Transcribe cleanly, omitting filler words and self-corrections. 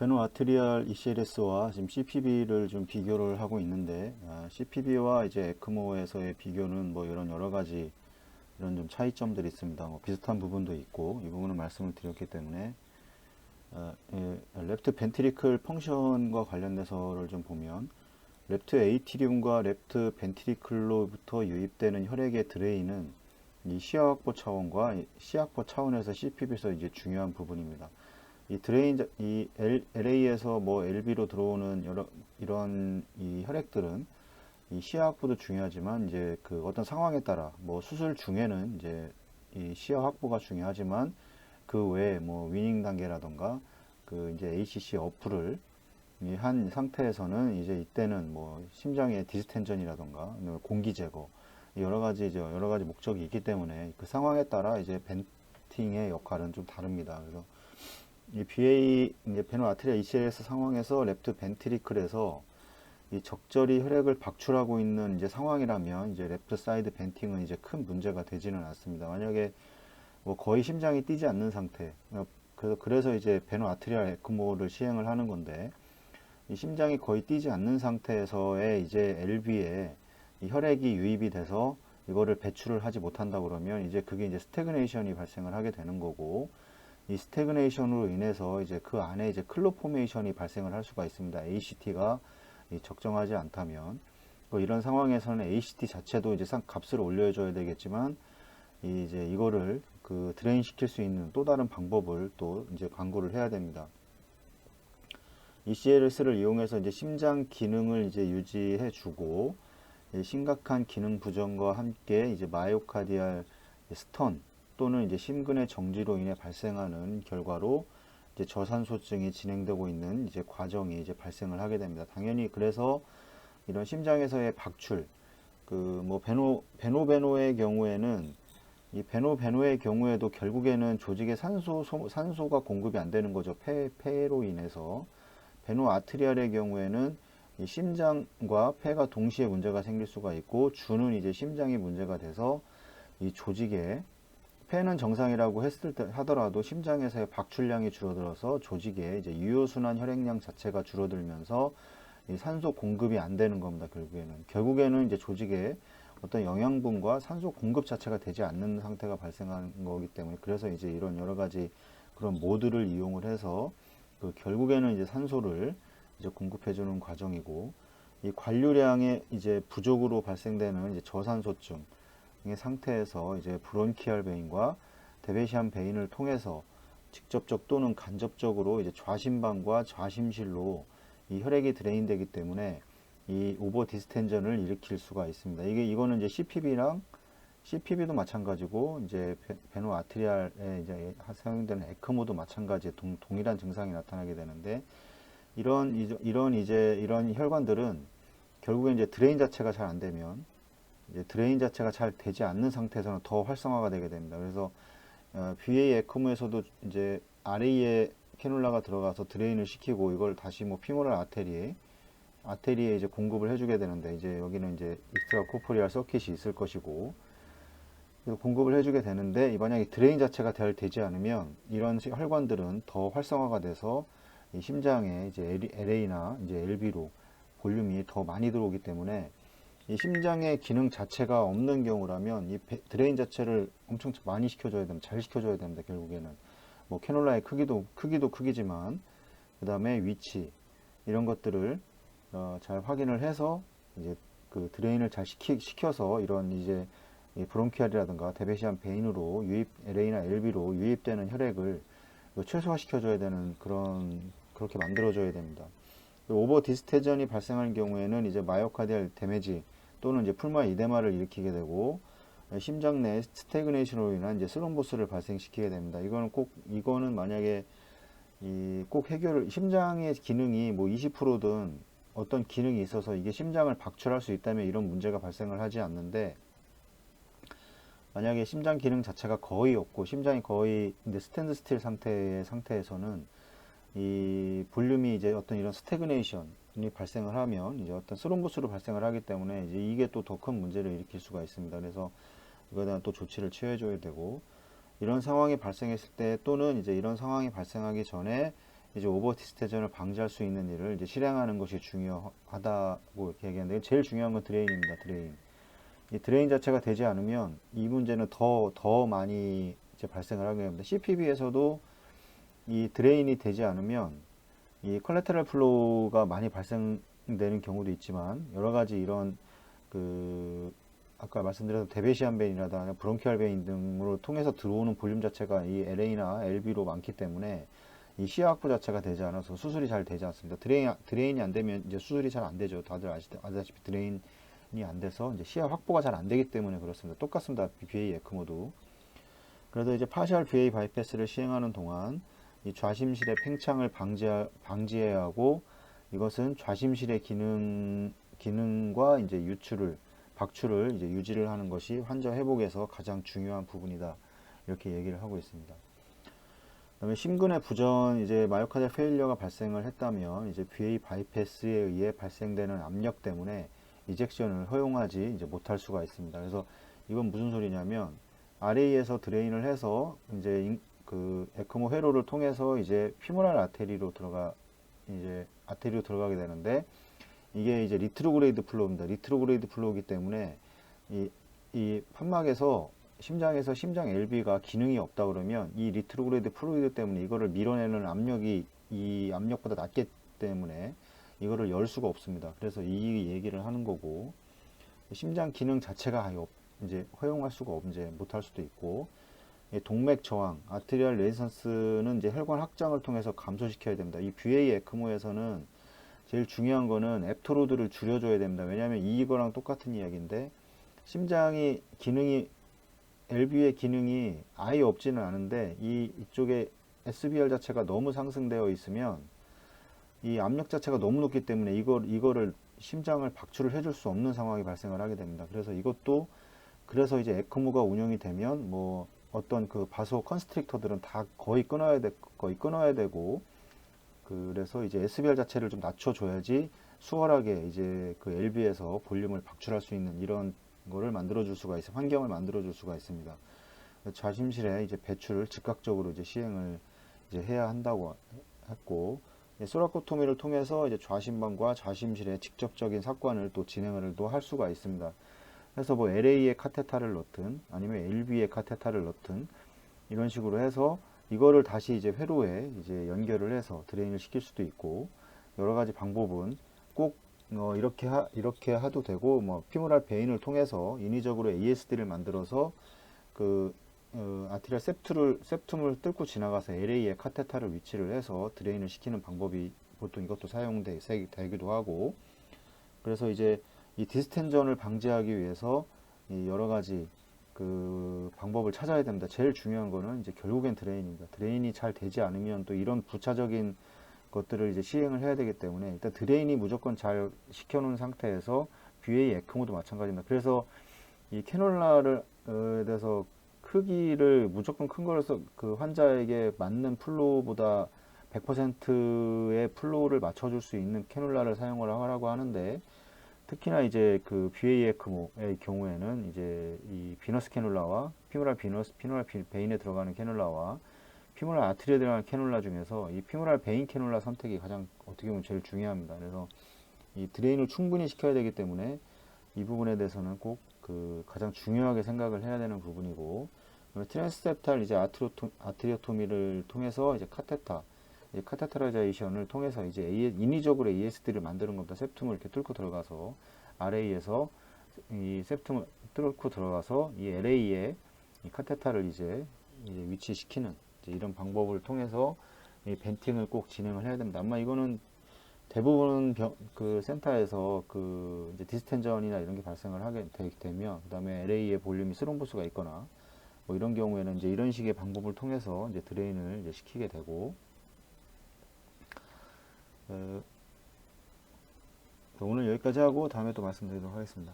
베노아트리알 ECLS와 지금 CPB를 좀 비교를 하고 있는데, CPB와 이제 에크모에서의 비교는 뭐 이런 여러 가지 이런 좀 차이점들이 있습니다. 뭐 비슷한 부분도 있고, 이 부분은 말씀을 드렸기 때문에, 랩트 벤트리클 펑션과 관련돼서를 좀 보면, 랩트 에이티리움과 랩트 벤트리클로부터 유입되는 혈액의 드레인은 이 시야 확보 차원과 시야 확보 차원에서 CPB에서 이제 중요한 부분입니다. 이 드레인, 이 LA에서 뭐 LB로 들어오는 이런 이 혈액들은 이 시야 확보도 중요하지만 이제 그 어떤 상황에 따라 뭐 수술 중에는 이제 이 시야 확보가 중요하지만 그 외에 뭐 위닝 단계라던가 그 이제 ACC 어플을 한 상태에서는 이제 이때는 뭐 심장의 디스텐전이라던가 공기 제거 여러 가지 이제 여러 가지 목적이 있기 때문에 그 상황에 따라 이제 벤팅의 역할은 좀 다릅니다. 그래서 이 BA 이제 베노아트리아 ECLS 상황에서 랩트 벤트리클에서 이 적절히 혈액을 박출하고 있는 이제 상황이라면 이제 랩트 사이드 벤팅은 이제 큰 문제가 되지는 않습니다. 만약에 뭐 거의 심장이 뛰지 않는 상태, 그래서 이제 베노아트리아 에크모를 시행을 하는 건데 이 심장이 거의 뛰지 않는 상태에서의 이제 LV에 이 혈액이 유입이 돼서 이거를 배출을 하지 못한다 그러면 이제 그게 이제 스태그네이션이 발생을 하게 되는 거고 이 스태그네이션으로 인해서 이제 그 안에 이제 클로 포메이션이 발생을 할 수가 있습니다. ACT가 적정하지 않다면 이런 상황에서는 ACT 자체도 이제 값을 올려줘야 되겠지만 이제 이거를 그 드레인 시킬 수 있는 또 다른 방법을 또 이제 강구를 해야 됩니다. ECLS를 이용해서 이제 심장 기능을 이제 유지해 주고 심각한 기능 부정과 함께 이제 마이오카디알 스턴 또는 이제 심근의 정지로 인해 발생하는 결과로 이제 저산소증이 진행되고 있는 이제 과정이 이제 발생을 하게 됩니다. 당연히 그래서 이런 심장에서의 박출, 그 뭐 베노의 경우에는 이 베노의 경우에도 결국에는 조직에 산소가 공급이 안 되는 거죠. 폐로 인해서. 베노아트리알의 경우에는 이 심장과 폐가 동시에 문제가 생길 수가 있고 주는 이제 심장이 문제가 돼서 이 조직에 폐는 정상이라고 했을 때 하더라도 심장에서의 박출량이 줄어들어서 조직에 이제 유효순환 혈액량 자체가 줄어들면서 이 산소 공급이 안 되는 겁니다. 결국에는 이제 조직에 어떤 영양분과 산소 공급 자체가 되지 않는 상태가 발생하는 거기 때문에 그래서 이제 이런 여러 가지 그런 모드를 이용을 해서 결국에는 이제 산소를 이제 공급해주는 과정이고 이 관류량의 이제 부족으로 발생되는 이제 저산소증 의 상태에서 이제 브론키얼 베인과 데베시안 베인을 통해서 직접적 또는 간접적으로 이제 좌심방과 좌심실로 이 혈액이 드레인되기 때문에 이 오버 디스텐전을 일으킬 수가 있습니다. 이거는 이제 CPB도 마찬가지고 이제 베노아트리알에 이제 사용되는 에크모도 마찬가지 동일한 증상이 나타나게 되는데 이런 혈관들은 결국에 이제 드레인 자체가 잘 안 되면 이제 드레인 자체가 잘 되지 않는 상태에서는 더 활성화가 되게 됩니다. 그래서 BA 에크모에서도 이제 RA에 캐놀라가 들어가서 드레인을 시키고 이걸 다시 뭐 피모랄 아테리에 이제 공급을 해주게 되는데 이제 여기는 이제 익스트라 코포리알 서킷이 있을 것이고 공급을 해주게 되는데 만약에 드레인 자체가 잘 되지 않으면 이런 혈관들은 더 활성화가 돼서 이 심장에 이제 LA나 이제 LB로 볼륨이 더 많이 들어오기 때문에 이 심장의 기능 자체가 없는 경우라면 이 드레인 자체를 엄청 많이 시켜줘야 됩니다. 잘 시켜줘야 됩니다. 결국에는 뭐 캐놀라의 크기도 크기지만 그 다음에 위치 이런 것들을 잘 확인을 해서 이제 그 드레인을 잘 시켜서 이런 이제 브론키알이라든가 데베시안 베인으로 LA나 LB로 유입되는 혈액을 최소화시켜줘야 되는 그렇게 만들어줘야 됩니다. 오버 디스테전이 발생할 경우에는 이제 마이오카디알 데미지 또는 이제 풀마 이데마를 일으키게 되고 심장 내 스태그네이션으로 인한 이제 스롬보스를 발생시키게 됩니다. 이거는 만약에 꼭 심장의 기능이 뭐 20%든 어떤 기능이 있어서 이게 심장을 박출할 수 있다면 이런 문제가 발생을 하지 않는데 만약에 심장 기능 자체가 거의 없고 심장이 거의 이제 스탠드 스틸 상태에서는 이 볼륨이 이제 어떤 이런 스태그네이션이 발생을 하면 이제 어떤 스롬보스로 발생을 하기 때문에 이제 이게 또 더 큰 문제를 일으킬 수가 있습니다. 그래서 이거에 대한 또 조치를 취해줘야 되고 이런 상황이 발생했을 때 또는 이제 이런 상황이 발생하기 전에 이제 오버디스텐션을 방지할 수 있는 일을 이제 실행하는 것이 중요하다고 이렇게 얘기하는데, 제일 중요한 건 드레인입니다. 드레인. 이 드레인 자체가 되지 않으면 이 문제는 더 많이 이제 발생을 하게 됩니다. CPV에서도 이 드레인이 되지 않으면 이 컬레테럴 플로우가 많이 발생되는 경우도 있지만, 여러 가지 이런 그 아까 말씀드렸던 데베시안 베인이라든가 브론키얼 베인 등으로 통해서 들어오는 볼륨 자체가 이 LA나 LB로 많기 때문에 이 시야 확보 자체가 되지 않아서 수술이 잘 되지 않습니다. 드레인이 안 되면 이제 수술이 잘 안 되죠. 다들 아시다시피 드레인이 안 돼서 이제 시야 확보가 잘 안 되기 때문에 그렇습니다. 똑같습니다. BA 에크모도. 그래서 이제 파셜 BA 바이패스를 시행하는 동안 이 좌심실의 팽창을 방지해야 하고, 이것은 좌심실의 기능과 이제 박출을 이제 유지를 하는 것이 환자 회복에서 가장 중요한 부분이다. 이렇게 얘기를 하고 있습니다. 그다음에 심근의 부전, 이제 마이오카디얼 페일리어가 발생을 했다면 이제 BA 바이패스에 의해 발생되는 압력 때문에 이젝션을 허용하지 이제 못할 수가 있습니다. 그래서 이건 무슨 소리냐면, RA에서 드레인을 해서 이제 그 에크모 회로를 통해서 이제 피모랄 아테리로 들어가게 되는데, 이게 이제 리트로그레이드 플로우입니다. 리트로그레이드 플로우이기 때문에 이 판막에서 심장에서 심장 LB가 기능이 없다 그러면 이 리트로그레이드 플루이드 때문에 이거를 밀어내는 압력이 이 압력보다 낮기 때문에 이거를 열 수가 없습니다. 그래서 이 얘기를 하는 거고, 심장 기능 자체가 이제 허용할 수가 이제 못할 수도 있고, 동맥 저항, 아트리얼 레지선스는 이제 혈관 확장을 통해서 감소시켜야 됩니다. 이 BA 에크모에서는 제일 중요한 거는 앱토로드를 줄여줘야 됩니다. 왜냐하면 이거랑 똑같은 이야기인데, 심장이 기능이 LB의 기능이 아예 없지는 않은데 이쪽에 SBR 자체가 너무 상승되어 있으면 이 압력 자체가 너무 높기 때문에 이거를 심장을 박출을 해줄 수 없는 상황이 발생을 하게 됩니다. 그래서 이제 에크모가 운영이 되면 뭐 어떤 그 바소 컨스트릭터들은 다 거의 끊어야 되고, 그래서 이제 SBR 자체를 좀 낮춰줘야지 수월하게 이제 그 LB에서 볼륨을 박출할 수 있는 이런 거를 환경을 만들어줄 수가 있습니다. 좌심실에 이제 배출을 즉각적으로 이제 시행을 이제 해야 한다고 했고, 소라코토미를 통해서 이제 좌심방과 좌심실의 직접적인 삭관을 또 진행을 또 할 수가 있습니다. 그래서 뭐 LA에 카테타를 넣든 아니면 LB에 카테타를 넣든 이런 식으로 해서 이거를 다시 이제 회로에 이제 연결을 해서 드레인을 시킬 수도 있고, 여러 가지 방법은 꼭 이렇게 해도 되고, 뭐 피모랄 베인을 통해서 인위적으로 ASD를 만들어서 그 아티리얼 septum을 뚫고 지나가서 LA에 카테타를 위치를 해서 드레인을 시키는 방법이 보통 이것도 사용되기도 하고, 그래서 이제 이 디스텐전을 방지하기 위해서 이 여러 가지 그 방법을 찾아야 됩니다. 제일 중요한 거는 이제 결국엔 드레인입니다. 드레인이 잘 되지 않으면 또 이런 부차적인 것들을 이제 시행을 해야 되기 때문에, 일단 드레인이 무조건 잘 시켜놓은 상태에서 BA 에크모도 마찬가지입니다. 그래서 이 캐놀라를 대해서 크기를 무조건 큰 거라서 그 환자에게 맞는 플로우보다 100%의 플로우를 맞춰줄 수 있는 캐놀라를 사용을 하라고 하는데, 특히나 이제 그 BA 에크모의 경우에는 이제 이 비너스 캐놀라와 피모랄 베인에 들어가는 캐놀라와 피모랄 아트리에 들어가는 캐놀라 중에서 이 피모랄 베인 캐놀라 선택이 가장 어떻게 보면 제일 중요합니다. 그래서 이 드레인을 충분히 시켜야 되기 때문에 이 부분에 대해서는 꼭 그 가장 중요하게 생각을 해야 되는 부분이고, 트랜스셉탈 이제 아트리오토미를 통해서 이제 카테터라이제이션을 통해서 이제 인위적으로 ASD를 만드는 겁니다. septum을 이렇게 뚫고 들어가서 RA에서 이 septum을 뚫고 들어가서 이 LA에 이 카테터를 이제 위치시키는 이제 이런 방법을 통해서 이 벤팅을 꼭 진행을 해야 됩니다. 아마 이거는 대부분 그 센터에서 그 이제 디스텐전이나 이런 게 발생을 하게 되면, 그 다음에 LA에 볼륨이 스롬보스가 있거나 뭐 이런 경우에는 이제 이런 식의 방법을 통해서 이제 드레인을 이제 시키게 되고, 오늘 여기까지 하고 다음에 또 말씀드리도록 하겠습니다.